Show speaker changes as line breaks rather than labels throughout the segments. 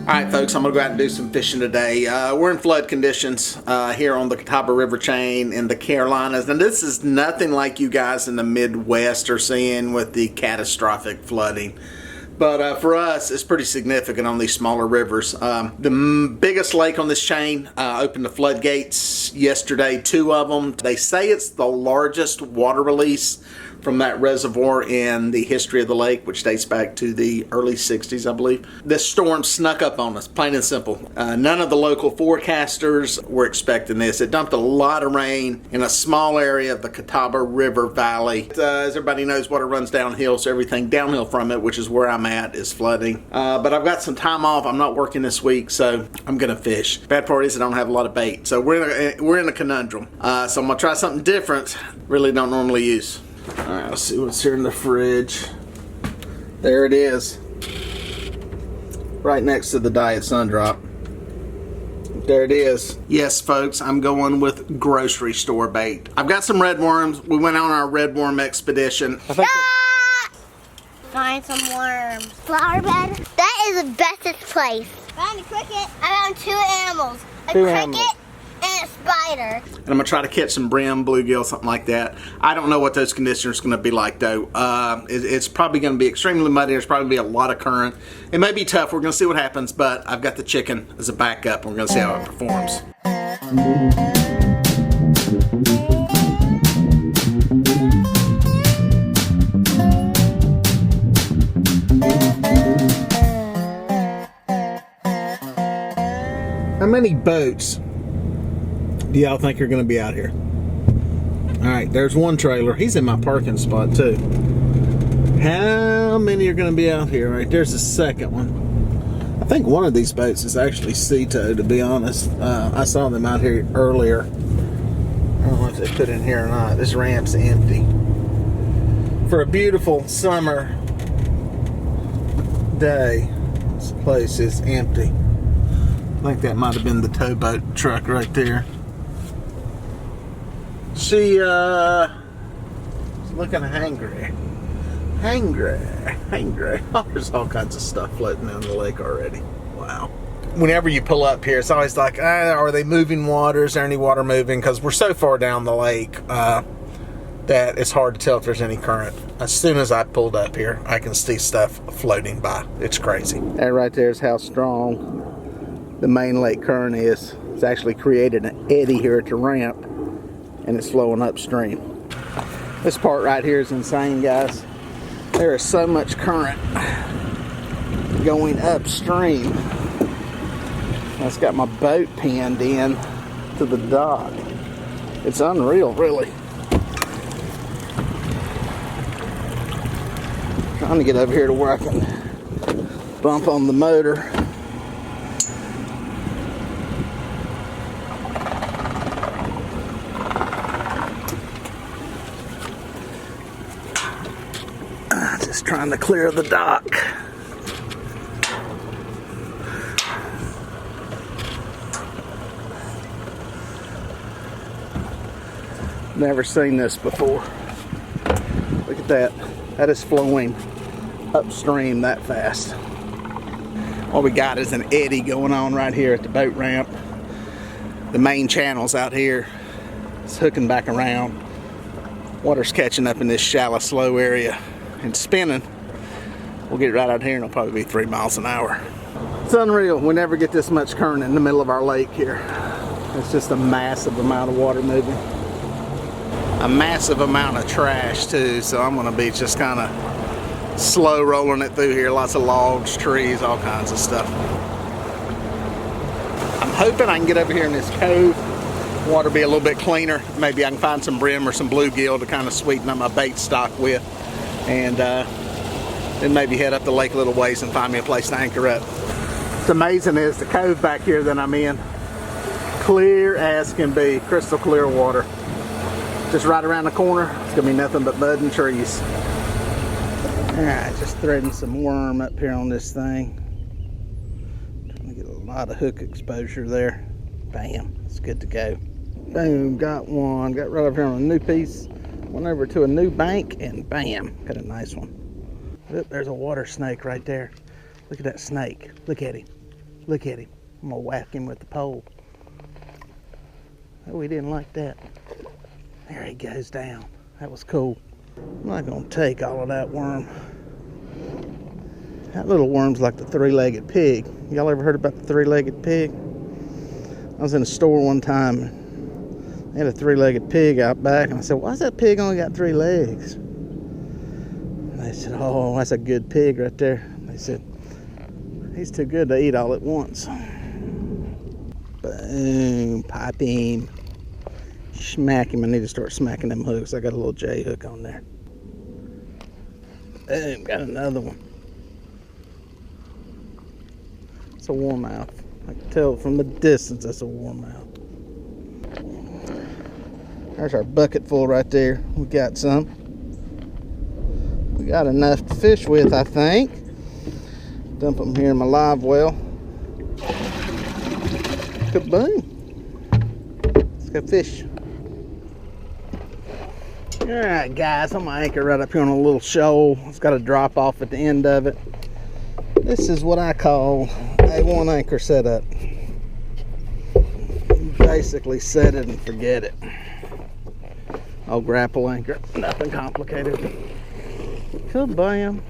Alright folks, I'm going to go out and do some fishing today. We're in flood conditions here on the Catawba River chain in the Carolinas. And this is nothing like you guys in the Midwest are seeing with the catastrophic flooding. But for us, it's pretty significant on these smaller rivers. The biggest lake on this chain opened the floodgates yesterday, 2 of them. They say it's the largest water release from that reservoir in the history of the lake, which dates back to the early 60s, I believe. This storm snuck up on us, plain and simple. None of the local forecasters were expecting this. It dumped a lot of rain in a small area of the Catawba River Valley. As everybody knows, water runs downhill, so everything downhill from it, which is where I'm at, is flooding. But I've got some time off. I'm not working this week, so I'm gonna fish. Bad part is I don't have a lot of bait, so we're in a conundrum. So I'm gonna try something different. Really don't normally use. Alright, let's see what's here in the fridge. There it is. Right next to the Diet Sundrop. There it is. Yes, folks, I'm going with grocery store bait. I've got some red worms. We went on our red worm expedition.
Find some worms. Flower bed. That is the bestest place. Found a cricket. I found 2 animals. A cricket and a spider.
And I'm gonna try to catch some brim, bluegill, something like that. I don't know what those conditions are gonna be like though. It's probably gonna be extremely muddy. There's probably be a lot of current. It may be tough. We're gonna see what happens, but I've got the chicken as a backup. We're gonna see how it performs. How many boats do y'all think are going to be out here? Alright, there's one trailer. He's in my parking spot too. How many are going to be out here? Right, there's the second one. I think one of these boats is actually sea-tow, to be honest. I saw them out here earlier. I don't know if they put in here or not. This ramp's empty. For a beautiful summer day, this place is empty. I think that might have been the towboat truck right there. She's looking hangry. Hangry. Oh, there's all kinds of stuff floating down the lake already. Wow. Whenever you pull up here, it's always like, are they moving water? Is there any water moving? Because we're so far down the lake that it's hard to tell if there's any current. As soon as I pulled up here, I can see stuff floating by. It's crazy. That right there is how strong the main lake current is. It's actually created an eddy here at the ramp, and it's flowing upstream. This part right here is insane, guys. There is so much current going upstream. That's got my boat pinned in to the dock. It's unreal, really. Trying to get over here to where I can bump on the motor. Just trying to clear the dock. Never seen this before. Look at that. That is flowing upstream that fast. All we got is an eddy going on right here at the boat ramp. The main channel's out here. It's hooking back around. Water's catching up in this shallow, slow area and spinning. We'll get right out here and it'll probably be 3 miles an hour. It's unreal. We never get this much current in the middle of our lake here. It's just a massive amount of water moving. A massive amount of trash too, so I'm gonna be just kind of slow rolling it through here. Lots of logs, trees, all kinds of stuff. I'm hoping I can get over here in this cove. Water be a little bit cleaner. Maybe I can find some brim or some bluegill to kind of sweeten up my bait stock with. And then maybe head up the lake a little ways and find me a place to anchor up. What's amazing is the cove back here that I'm in, clear as can be, crystal clear water. Just right around the corner, it's gonna be nothing but mud and trees. All right, just threading some worm up here on this thing. Trying to get a lot of hook exposure there. Bam, it's good to go. Boom, got one. Got right over here on a new piece. Went over to a new bank and bam, got a nice one. Look, there's a water snake right there. Look at that snake. Look at him. Look at him. I'm gonna whack him with the pole. Oh, he didn't like that. There he goes down. That was cool. I'm not gonna take all of that worm. That little worm's like the three-legged pig. Y'all ever heard about the three-legged pig? I was in a store one time. They had a three-legged pig out back, and I said, "Why's that pig only got 3 legs?" And they said, "Oh, that's a good pig right there." They said, "He's too good to eat all at once." Boom, pipe him. Smack him. I need to start smacking them hooks. I got a little J hook on there. Boom, got another one. It's a warmouth. I can tell from the distance that's a warmouth. There's our bucket full right there. We got some. We got enough to fish with, I think. Dump them here in my live well. Kaboom. Let's go fish. Alright guys, I'm gonna anchor right up here on a little shoal. It's got a drop off at the end of it. This is what I call a one anchor setup. You basically set it and forget it. Old grapple anchor, nothing complicated. Kabam.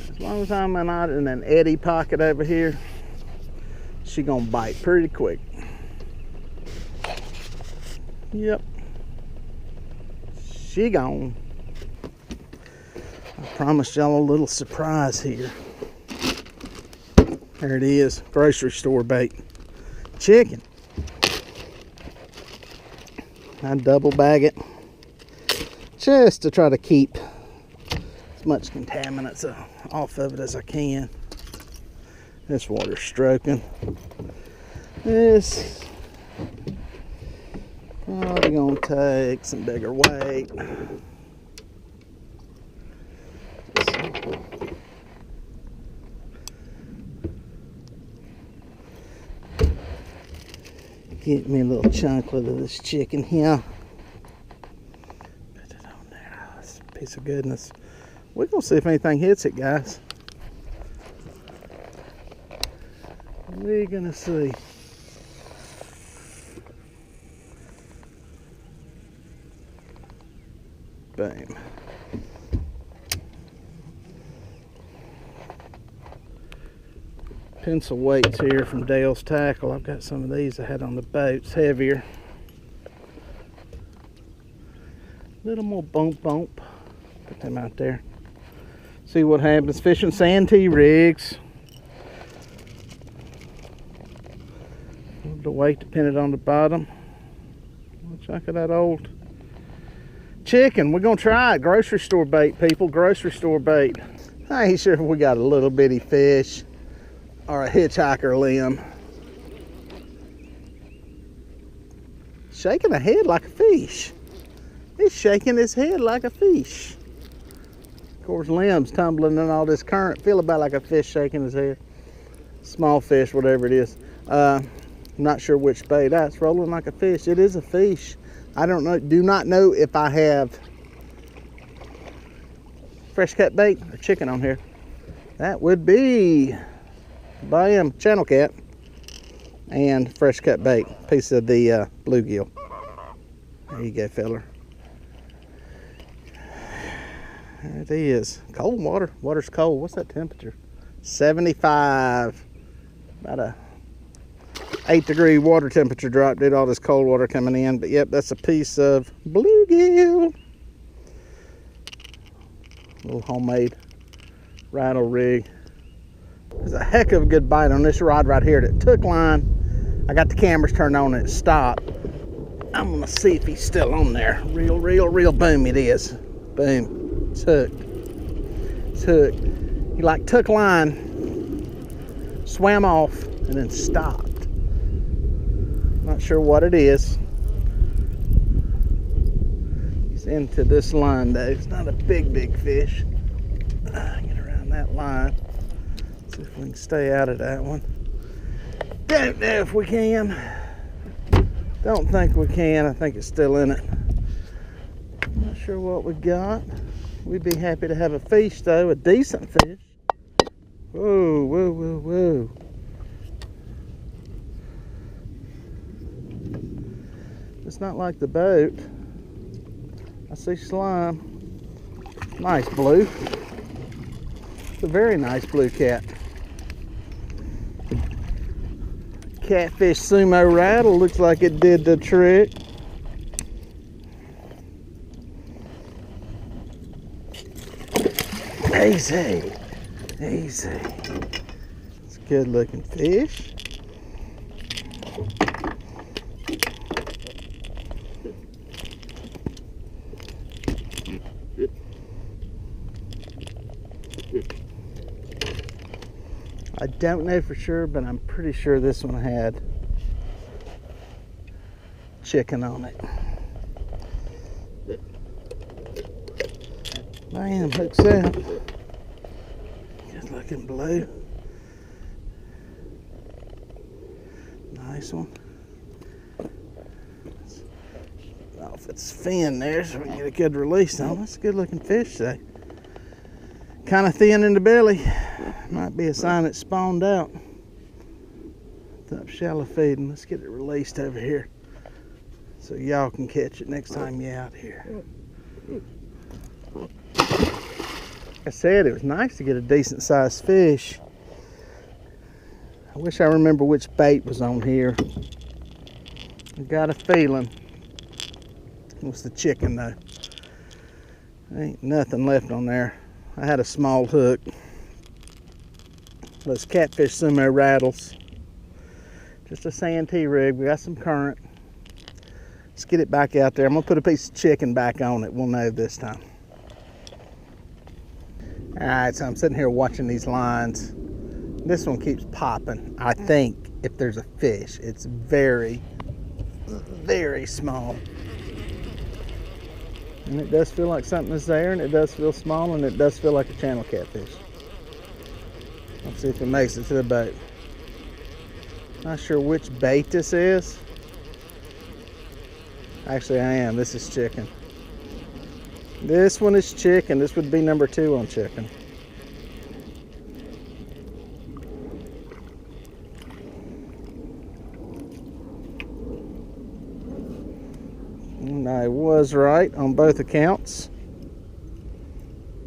As long as I'm not in an eddy pocket over here, she gonna bite pretty quick. Yep. She gone. I promised y'all a little surprise here. There it is, grocery store bait. Chicken. I double bag it just to try to keep as much contaminants off of it as I can. This water's stroking. This probably gonna take some bigger weight. Get me a little chunklet of this chicken here. Put it on there. Oh, it's a piece of goodness. We're gonna see if anything hits it, guys. We're gonna see. Bam. Pencil weights here from Dale's Tackle. I've got some of these I had on the boats, heavier. Little more bump. Put them out there. See what happens. Fishing Santee rigs. The weight depended on the bottom. A chunk of that old chicken. We're gonna try it. Grocery store bait, people. Grocery store bait. I ain't sure if we got a little bitty fish or a hitchhiker limb. Shaking a head like a fish. He's shaking his head like a fish. Of course, limbs tumbling in all this current. Feel about like a fish shaking his head. Small fish, whatever it is. I'm not sure which bait. That's rolling like a fish. It is a fish. I don't know. Do not know if I have fresh cut bait or chicken on here. That would be bam, channel cat and fresh cut bait. Piece of the bluegill. There you go, feller. There it is. Cold water. Water's cold. What's that temperature? 75. About a 8-degree water temperature drop. Did all this cold water coming in. But yep, that's a piece of bluegill. Little homemade rattle rig. There's a heck of a good bite on this rod right here that took line. I got the cameras turned on and it stopped. I'm gonna see if he's still on there. Real boom it is. Boom. It's hooked. It's hooked. He like took line, swam off, and then stopped. Not sure what it is. He's into this line though. It's not a big fish. Get around that line. See if we can stay out of that one. Don't know if we can.
Don't think we can. I think it's still in it. Not sure what we got. We'd be happy to have a fish though, a decent fish. Whoa, whoa, whoa, whoa. It's not like the boat. I see slime. Nice blue. It's a very nice blue cat. Catfish sumo rattle, looks like it did the trick. Easy, easy. It's a good looking fish. I don't know for sure, but I'm pretty sure this one had chicken on it. Man, hooks out. Good looking blue. Nice one. Off its fin there so we can get a good release on it. That's a good looking fish though. Kind of thin in the belly. Might be a sign it spawned out. Top shallow feeding. Let's get it released over here so y'all can catch it next time you're out here. Like I said, it was nice to get a decent sized fish. I wish I remember which bait was on here. I got a feeling it was the chicken though. Ain't nothing left on there. I had a small hook. Those Catfish sumo rattles. Just a sand-T rig. We got some current. Let's get it back out there. I'm gonna put a piece of chicken back on it. We'll know this time. All right, so I'm sitting here watching these lines. This one keeps popping. I think if there's a fish, it's very, very small. And it does feel like something is there, and it does feel small, and it does feel like a channel catfish. Let's see if it makes it to the boat. Not sure which bait this is. Actually, I am. This is chicken. This one is chicken. This would be number 2 on chicken. And I was right on both accounts.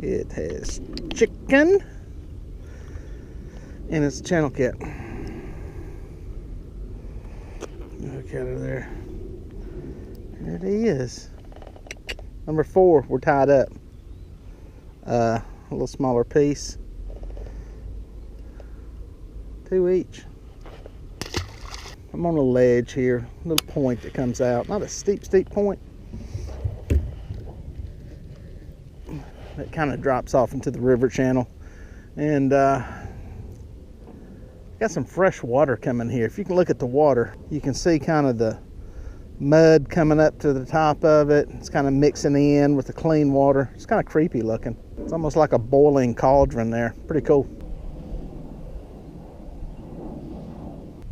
It has chicken. And it's a channel cat. Look out of there. There it is. Number 4, we're tied up. A little smaller piece. 2 each. I'm on a ledge here. A little point that comes out. Not a steep point. It kind of drops off into the river channel. And got some fresh water coming here. If you can look at the water, you can see kind of the mud coming up to the top of it. It's kind of mixing in with the clean water. It's kind of creepy looking. It's almost like a boiling cauldron there. Pretty cool.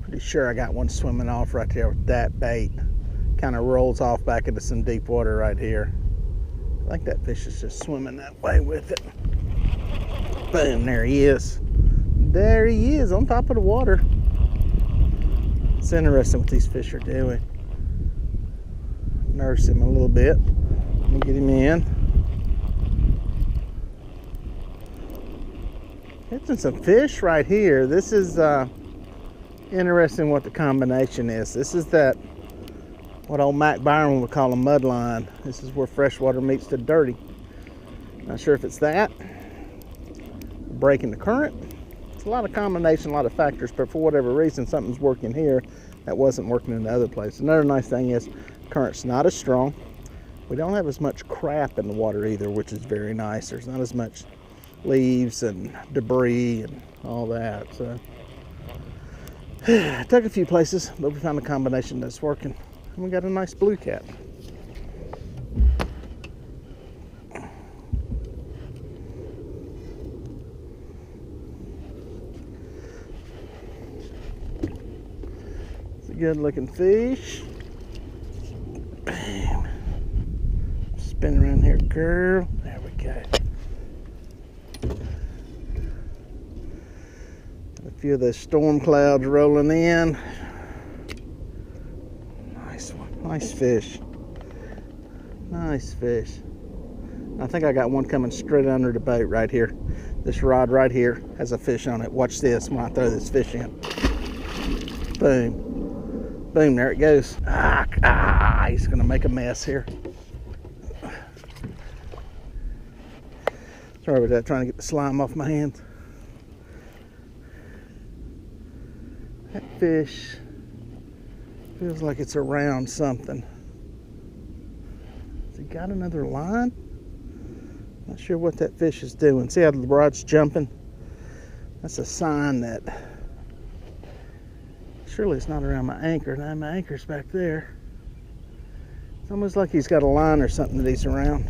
Pretty sure I got one swimming off right there with that bait. Kind of rolls off back into some deep water right here. I think that fish is just swimming that way with it. Boom, there he is. There he is on top of the water. It's interesting what these fish are doing. Nurse him a little bit. Let me get him in. Catching some fish right here. This is interesting what the combination is. This is that, what old Mac Byron would call a mud line. This is where freshwater meets the dirty. Not sure if it's that. Breaking the current. It's a lot of combination, a lot of factors, but for whatever reason, something's working here that wasn't working in the other place. Another nice thing is current's not as strong. We don't have as much crap in the water either, which is very nice. There's not as much leaves and debris and all that. So it took a few places, but we found a combination that's working. And we got a nice blue cat. It's a good looking fish. girl. There we go. A few of those storm clouds rolling in. Nice one. Nice fish. Nice fish. I think I got one coming straight under the boat right here. This rod right here has a fish on it. Watch this when I throw this fish in. Boom. Boom, there it goes. He's gonna make a mess here. Sorry about that, trying to get the slime off my hands. That fish feels like it's around something. Has he got another line? Not sure what that fish is doing. See how the rod's jumping? That's a sign that surely it's not around my anchor. Now my anchor's back there. It's almost like he's got a line or something that he's around.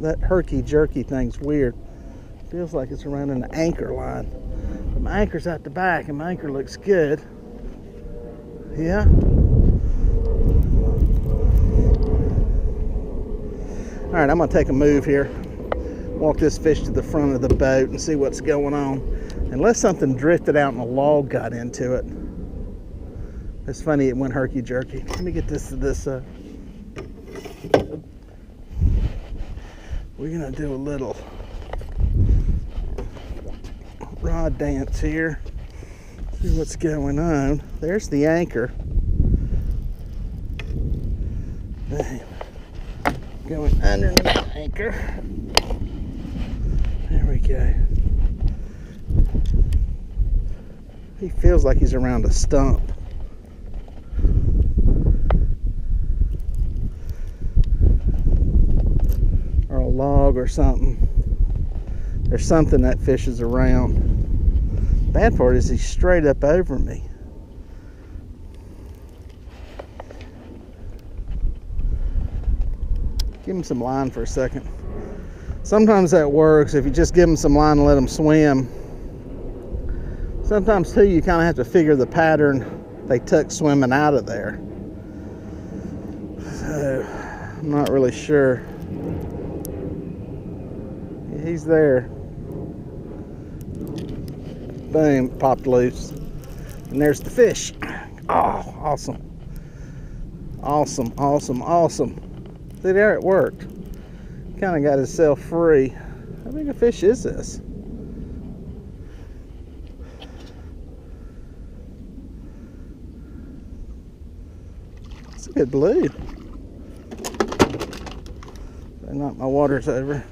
That herky-jerky thing's weird. Feels like it's around an anchor line. But my anchor's at the back and my anchor looks good. Yeah. Alright, I'm gonna take a move here. Walk this fish to the front of the boat and see what's going on. Unless something drifted out and a log got into it. It's funny, it went herky-jerky. Let me get this to this we're gonna do a little rod dance here. See what's going on. There's the anchor. Bam. Going underneath the anchor. There we go. He feels like he's around a stump. Or a log or something. There's something that fish is around. Bad part is he's straight up over me. Give him some line for a second. Sometimes that works if you just give them some line and let them swim. Sometimes too you kind of have to figure the pattern they took swimming out of there. So I'm not really sure. Yeah, he's there. Boom, popped loose. And there's the fish. Oh, awesome. Awesome, awesome, awesome. See there, it worked. Kind of got himself free. How big a fish is this? It's a good blue. Not my water's over.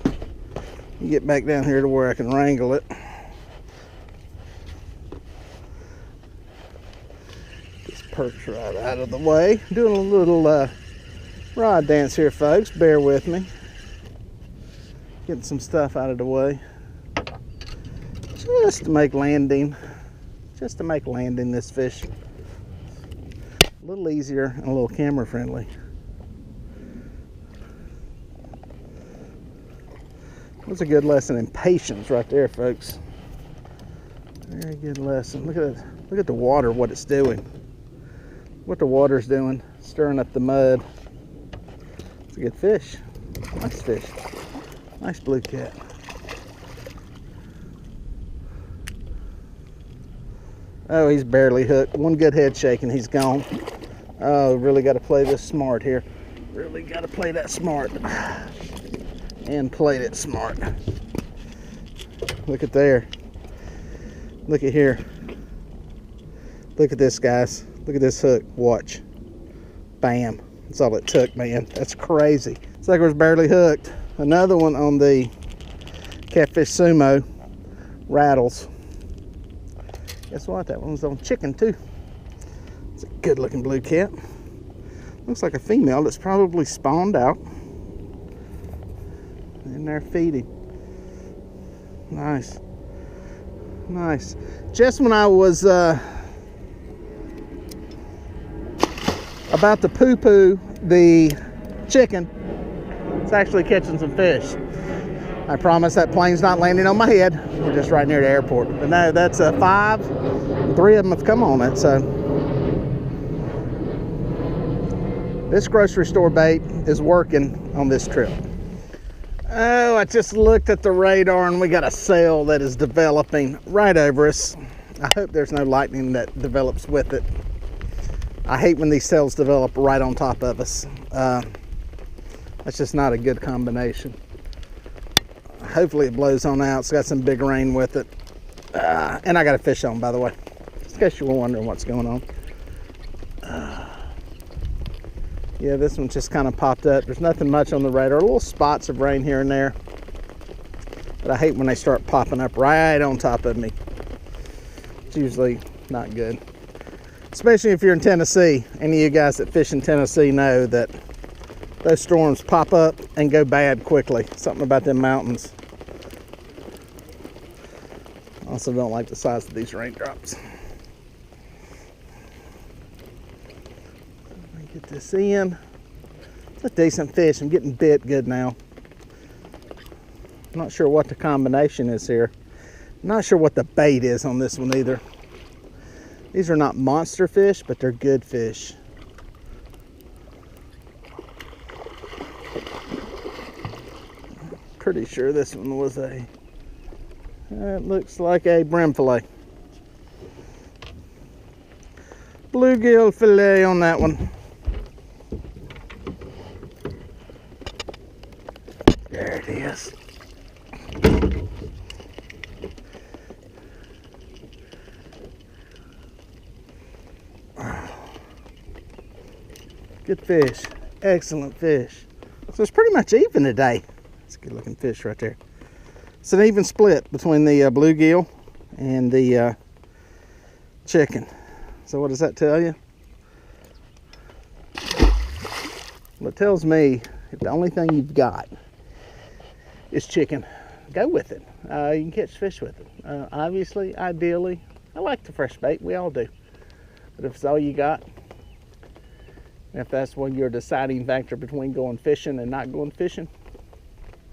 You get back down here to where I can wrangle it. Just perch right out of the way. Doing a little rod dance here, folks. Bear with me. Getting some stuff out of the way. Just to make landing. Just to make landing this fish a little easier and a little camera friendly. That's a good lesson in patience right there, folks. Very good lesson. Look at the water, what it's doing. What the water's doing, stirring up the mud. It's a good fish. Nice fish. Nice blue cat. Oh, he's barely hooked. One good head shake and he's gone. Oh, really got to play this smart here. Really got to play that smart. And played it smart. Look at there. Look at here. Look at this, guys. Look at this hook. Watch. Bam. That's all it took, man. That's crazy. It's like it was barely hooked. Another one on the Catfish Sumo. Rattles. Guess what? That one's on chicken too. It's a good looking blue cat. Looks like a female that's probably spawned out. In there feeding. Nice. Nice. Just when I was about to poo-poo the chicken, it's actually catching some fish. I promise that plane's not landing on my head. We're just right near the airport. But no, that's a 5. 3 of them have come on it, so. This grocery store bait is working on this trip. Oh, I just looked at the radar and we got a sail that is developing right over us. I hope there's no lightning that develops with it. I hate when these sails develop right on top of us. That's just not a good combination. Hopefully it blows on out. It's got some big rain with it. And I got a fish on, by the way, just in case you were wondering what's going on. Yeah, this one just kind of popped up. There's nothing much on the radar. Little spots of rain here and there. But I hate when they start popping up right on top of me. It's usually not good. Especially if you're in Tennessee. Any of you guys that fish in Tennessee know that those storms pop up and go bad quickly. Something about them mountains. Also don't like the size of these raindrops. Let me get this in. It's a decent fish. I'm getting bit good now. I'm not sure what the combination is here. I'm not sure what the bait is on this one either. These are not monster fish, but they're good fish. Pretty sure this one was it looks like a brim fillet. Bluegill fillet on that one. There it is. Good fish, excellent fish. So it's pretty much even today. It's a good looking fish right there. It's an even split between the bluegill and the chicken. So what does that tell you? Well, it tells me if the only thing you've got is chicken, go with it. You can catch fish with it. Obviously, ideally, I like the fresh bait, we all do. But if it's all you got, if that's when your deciding factor between going fishing and not going fishing,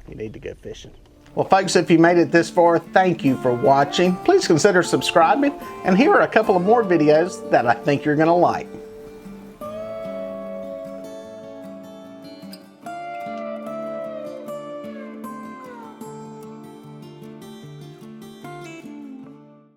you need to go fishing. Well, folks, if you made it this far, thank you for watching. Please consider subscribing, and here are a couple of more videos that I think you're going to like.